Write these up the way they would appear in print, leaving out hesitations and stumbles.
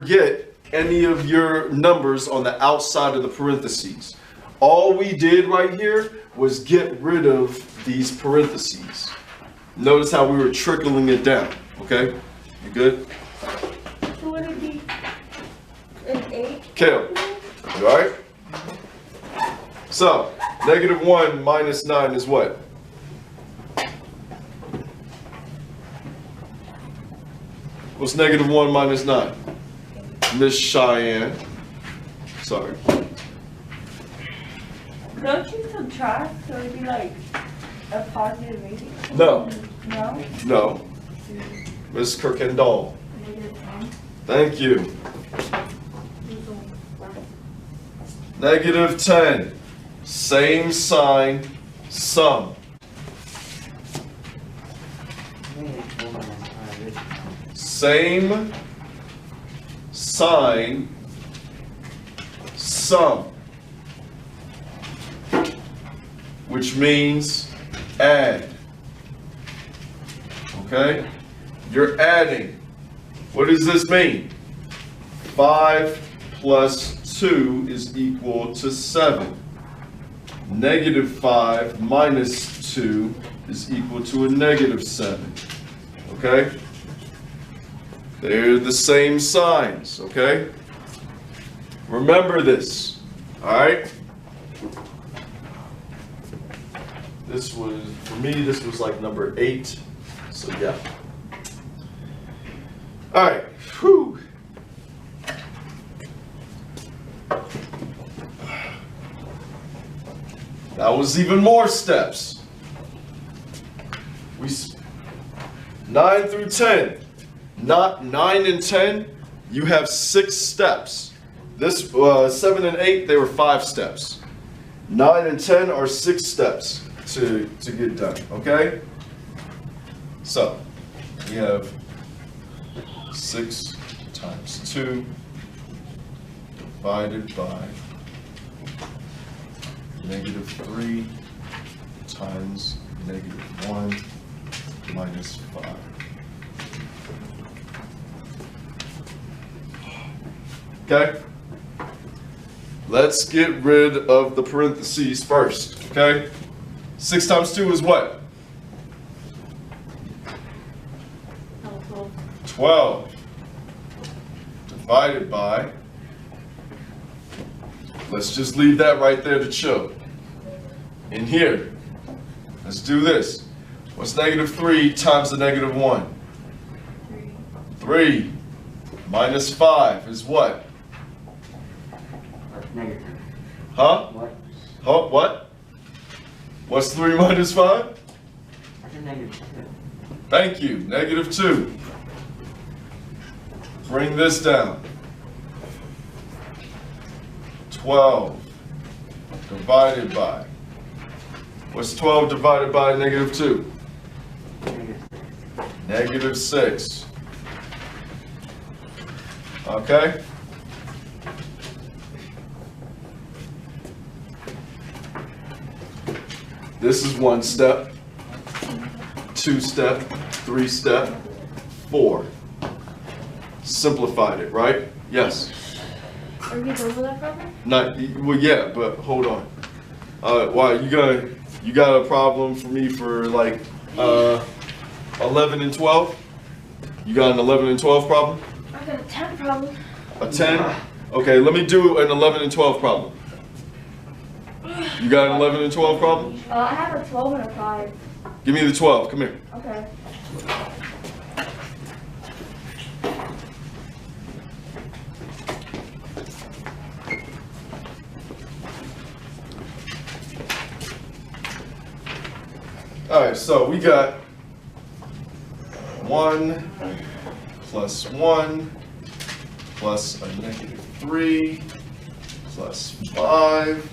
get any of your numbers on the outside of the parentheses. All we did right here was get rid of these parentheses. Notice how we were trickling it down, okay? You good? So would it be an 8? Kale, you alright? So, -1 minus 9 is what? What's -1 minus 9? Miss Cheyenne. Sorry. Don't you subtract, so it'd be like a positive 8? No. No? No. Miss Kirkendall. -10. Thank you. -10. Same sign, sum. Same sign, sum. Which means add. Okay? You're adding. What does this mean? 5 plus 2 is equal to 7. -5 minus 2 is equal to a -7. Okay? They're the same signs, okay? Remember this, all right? This was, for me, this was like number 8, so yeah. All right, whew. That was even more steps. 9 through 10. Not 9 and 10, you have 6 steps. This 7 and 8, they were 5 steps. 9 and 10 are 6 steps to get done, okay? So, we have 6 times 2 divided by -3 times -1 minus 5. Okay? Let's get rid of the parentheses first, okay? 6 times 2 is what? 12. Divided by, let's just leave that right there to chill. In here, let's do this. What's -3 times the -1? 3. Minus 5 is what? Negative. Huh? What? Huh? What? What's 3 minus 5? I said -2. Thank you. -2. Bring this down. 12 divided by. What's 12 divided by -2? -6. Okay? This is 1 step, 2 step, 3 step, 4. Simplified it, right? Yes. Are you done with that problem? Not well, yeah, but hold on. Why you got a problem for me for like 11 and 12? You got an 11 and 12 problem? I got a 10 problem. A 10? Okay, let me do an 11 and 12 problem. You got an 11 and 12 problem? I have a 12 and a 5. Give me the 12. Come here. Okay. All right, so we got 1 plus 1 plus a -3 plus 5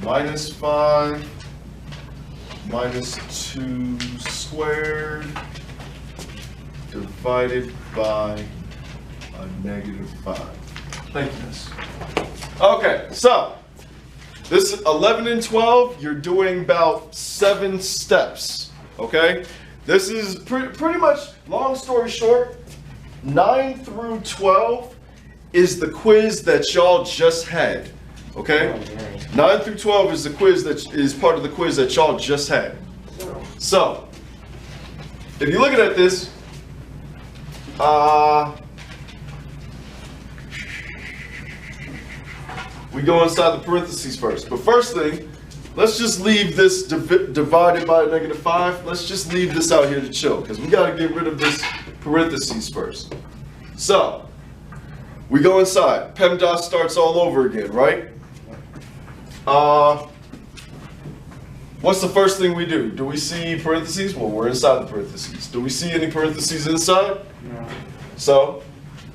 minus 5 minus 2 squared divided by a -5. Thank you, miss. Okay, so this is 11 and 12, you're doing about 7 steps, okay? This is pretty much, long story short, 9 through 12 is the quiz that y'all just had. Okay? 9 through 12 is the quiz that is part of the quiz that y'all just had. So, if you're looking at this, we go inside the parentheses first. But first thing, let's just leave this divided by -5. Let's just leave this out here to chill, because we got to get rid of this parentheses first. So, we go inside. PEMDAS starts all over again, right? What's the first thing we do? Do we see parentheses? Well, we're inside the parentheses. Do we see any parentheses inside? No. So,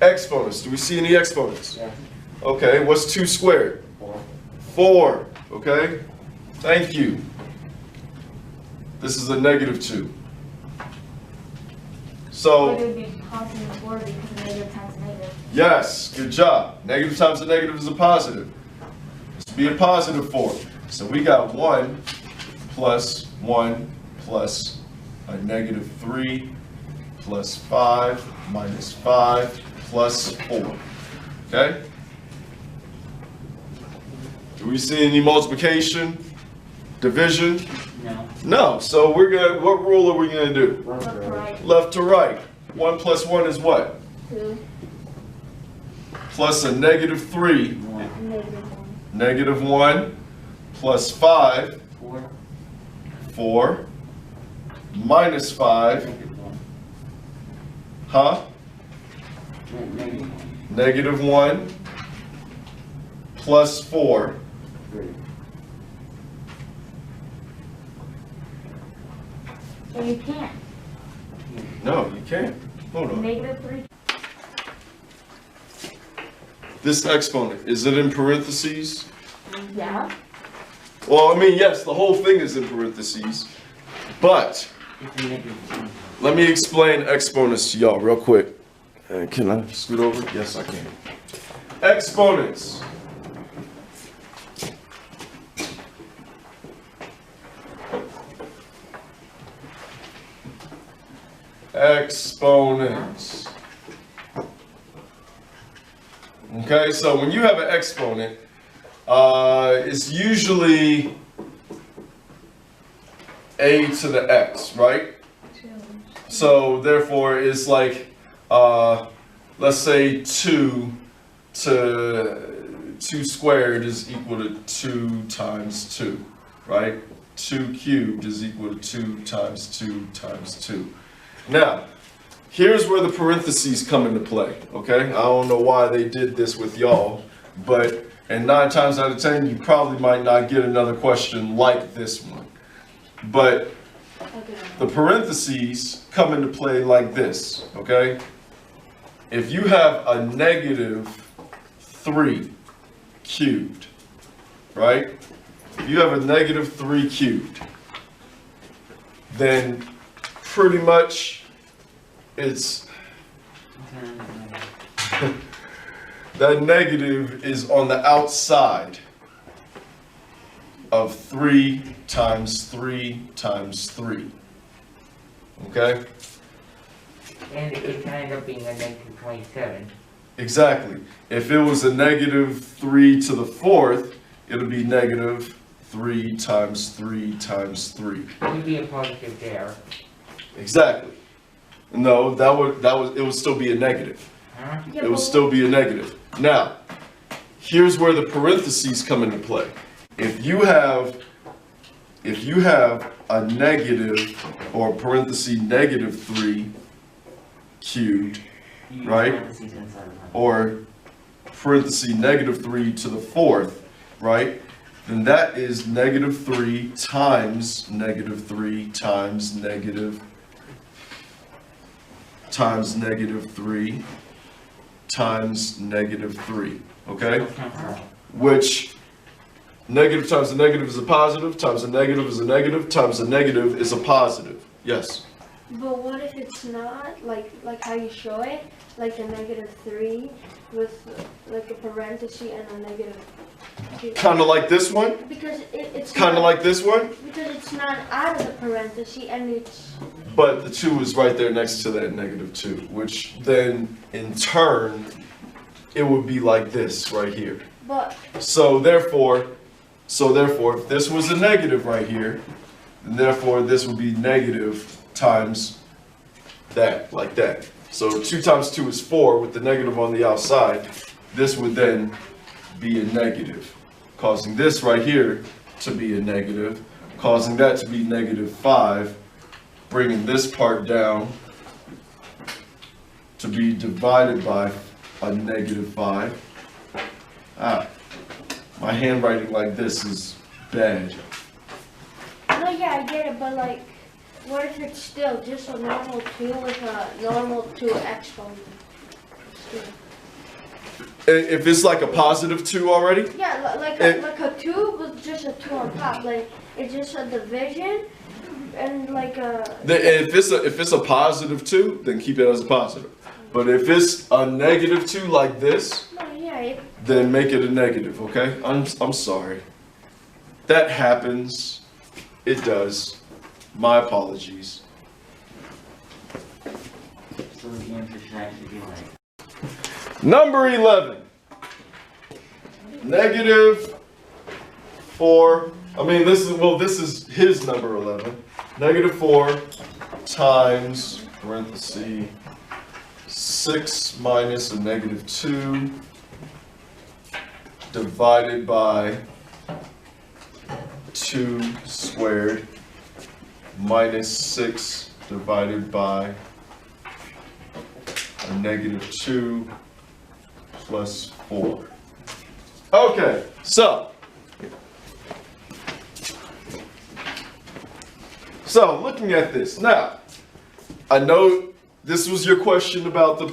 exponents. Do we see any exponents? Yeah. Okay, what's 2 squared? 4. Okay, thank you. This is a -2. But So, it would be positive 4 because negative times negative. yes, good job. Negative times a negative is a positive. This would be a positive 4. So we got 1 plus 1 plus a -3 plus 5 minus 5 plus 4. Okay? Do we see any multiplication? Division? No. No. So we're gonna, what rule are we gonna do? Left Left or to right? right. Left to right. 1 plus 1 is what? 2. Plus a -3. Negative 1. -1 plus 5, 4. 4, minus 5, Negative 1. huh? Negative 1. -1 plus 4, 3. So you can't. no, you can't. Hold on. -3. This exponent, is it in parentheses? Yeah. Well, I mean, yes, the whole thing is in parentheses, but It's a negative 1. let me explain exponents to y'all real quick. Can I scoot over? Yes, I can. Exponents. Exponents. Okay, so when you have an exponent, it's usually a to the x, right? So therefore, it's like, let's say 2 squared is equal to 2 times 2, right? 2 cubed is equal to 2 times 2 times 2. Now, here's where the parentheses come into play, okay? I don't know why they did this with y'all, but and 9 times out of 10, you probably might not get another question like this one. But the parentheses come into play like this, okay? If you have a -3 cubed, right? If you have a -3 cubed, then pretty much it's that negative is on the outside of 3 times 3 times 3. Okay? And it can end up being a negative 27. Exactly. If it was a -3 to the 4th, it'll be -3 times 3 times 3. It would be a positive there. Exactly. No, it would still be a negative. Huh? It would still be a negative. Now, here's where the parentheses come into play. If you have a negative, or parenthesis -3 cubed, You use Right. parentheses inside of that. or parenthesis -3 to the 4th, right? Then that is -3 times -3 times negative times -3 times -3, okay? It'll cancel out. Which negative times a negative is a positive, times a negative is a negative, times a negative is a positive. Yes. But what if it's not like how you show it, like the -3 with like a parenthesis and a -2? Kind of like this one? Because it's Kind of not- like this one? because it's not out of the parenthesis and it's But the 2 is right there next to that -2, which then in turn it would be like this right here. But So therefore, if this was a negative right here, then therefore this would be negative times that, like that. So 2 times 2 is 4 with the negative on the outside. This would then be a negative, causing this right here to be a negative, causing that to be -5, bringing this part down to be divided by a -5. My handwriting like this is bad. no, yeah, I get it. But like, what if it's still just a normal 2 with a normal 2 exponent? If it's like a +2 already, Yeah, like a 2 with just a 2 on top. Like it's just a division, and like a. if it's a +2, then keep it as a positive. But if it's a -2 like this, No, yeah, then make it a negative, okay? I'm sorry. That happens. It does. My apologies. So the answer should actually be like. Number 11. -4. I mean, this is his number 11. -4 times, parenthesis, 6 minus a -2 divided by 2 squared minus 6 divided by a -2 plus 4. Okay, so looking at this now, I know this was your question about the